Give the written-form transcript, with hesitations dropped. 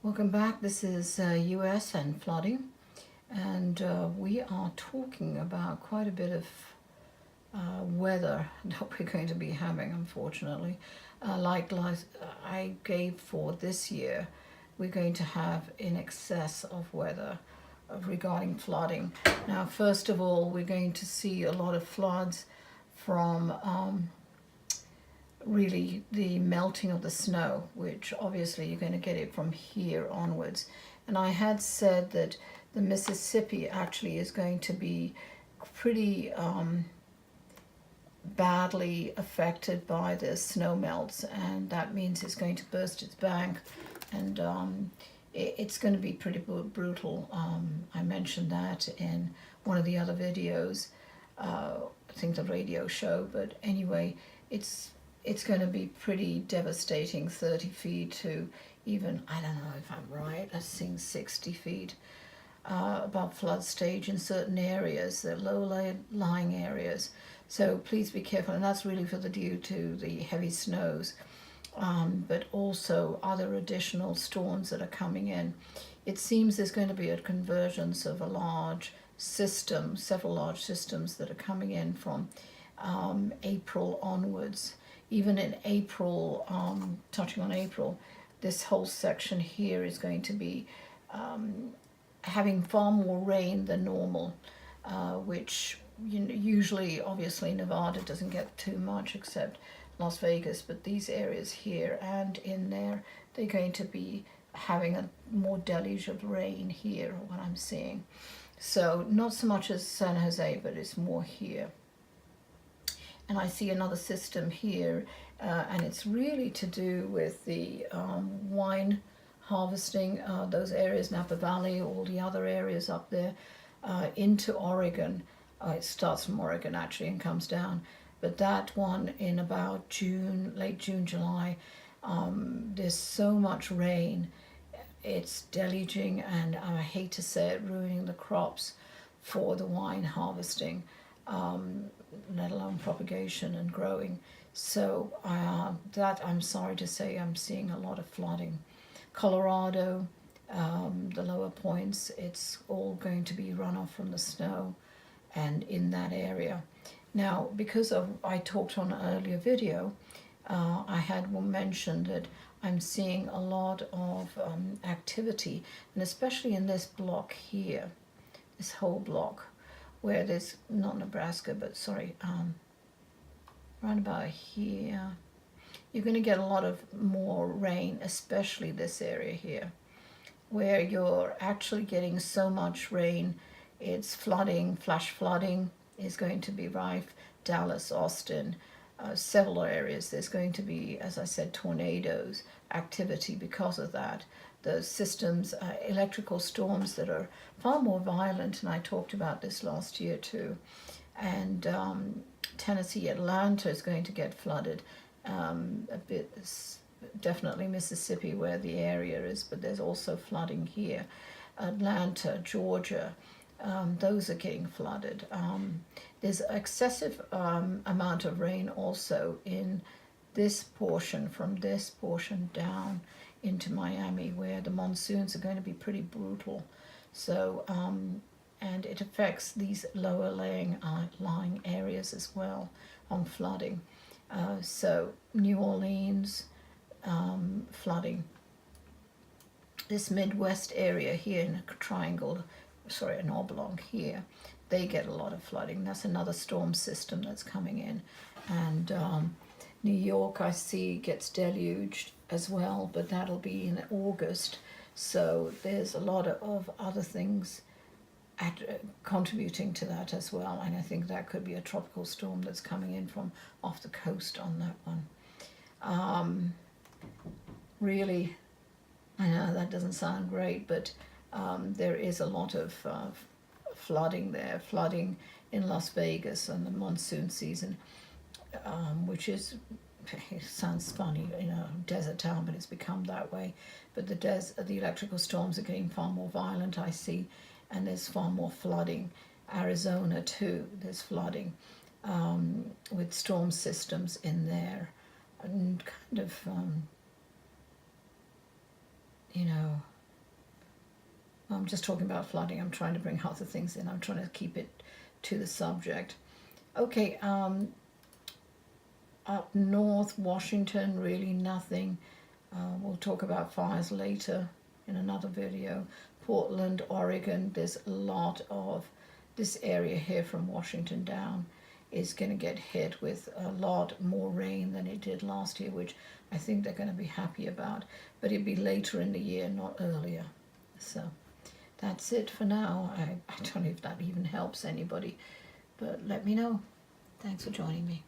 Welcome back. This is US and flooding, and we are talking about quite a bit of weather that we're going to be having, unfortunately. Like I gave for this year, we're going to have in excess of weather regarding flooding. Now, first of all, we're going to see a lot of floods from really the melting of the snow, which obviously you're going to get it from here onwards. And I had said that the Mississippi actually is going to be pretty badly affected by the snow melts, and that means it's going to burst its bank, and it's going to be pretty brutal. I mentioned that in one of the other videos, I think the radio show, but anyway, it's going to be pretty devastating, 30 feet to even, I don't know if I'm right, I've seen 60 feet above flood stage in certain areas, the low-lying areas. So please be careful, and that's really due to the heavy snows, but also other additional storms that are coming in. It seems there's going to be a convergence of a large system, several large systems that are coming in from April onwards. Even in April, touching on April, this whole section here is going to be having far more rain than normal, which usually, obviously, Nevada doesn't get too much except Las Vegas, but these areas here and in there, they're going to be having a more deluge of rain here, what I'm seeing. So not so much as San Jose, but it's more here. And I see another system here, and it's really to do with the wine harvesting, those areas, Napa Valley, all the other areas up there, into Oregon. It starts from Oregon actually and comes down. But that one in about June, late June, July, there's so much rain, it's deluging, and I hate to say it, ruining the crops for the wine harvesting. Let alone propagation and growing. So that, I'm sorry to say, I'm seeing a lot of flooding. Colorado, the lower points, it's all going to be runoff from the snow and in that area. Now, because I talked on an earlier video, I had mentioned that I'm seeing a lot of activity, and especially in this block here, this whole block, where there's, not Nebraska, but sorry, right about here, you're going to get a lot of more rain, especially this area here, where you're actually getting so much rain, it's flooding, flash flooding is going to be rife. Dallas, Austin, several areas, there's going to be, as I said, tornadoes activity because of that. The systems, electrical storms that are far more violent, and I talked about this last year too. And Tennessee, Atlanta is going to get flooded a bit, definitely Mississippi where the area is, but there's also flooding here. Atlanta, Georgia, those are getting flooded. There's excessive amount of rain also in this portion, from this portion down into Miami, where the monsoons are going to be pretty brutal. So, and it affects these lower lying areas as well on flooding. So New Orleans, flooding. This Midwest area here in a triangle, sorry, an oblong here, they get a lot of flooding. That's another storm system that's coming in. And New York, I see, gets deluged as well, but that'll be in August. So there's a lot of other things contributing to that as well. And I think that could be a tropical storm that's coming in from off the coast on that one. Really, I know that doesn't sound great, but there is a lot of flooding there, flooding in Las Vegas in the monsoon season, which is, it sounds funny, desert town, but it's become that way. But the electrical storms are getting far more violent, I see, and there's far more flooding. Arizona too, there's flooding with storm systems in there, and kind of, I'm just talking about flooding. I'm trying to bring other things in. I'm trying to keep it to the subject. Okay, up north, Washington, really nothing. We'll talk about fires later in another video. Portland, Oregon, there's a lot of this area here from Washington down is going to get hit with a lot more rain than it did last year, which I think they're going to be happy about. But it'll be later in the year, not earlier. So that's it for now. I don't know if that even helps anybody, but let me know. Thanks for joining me.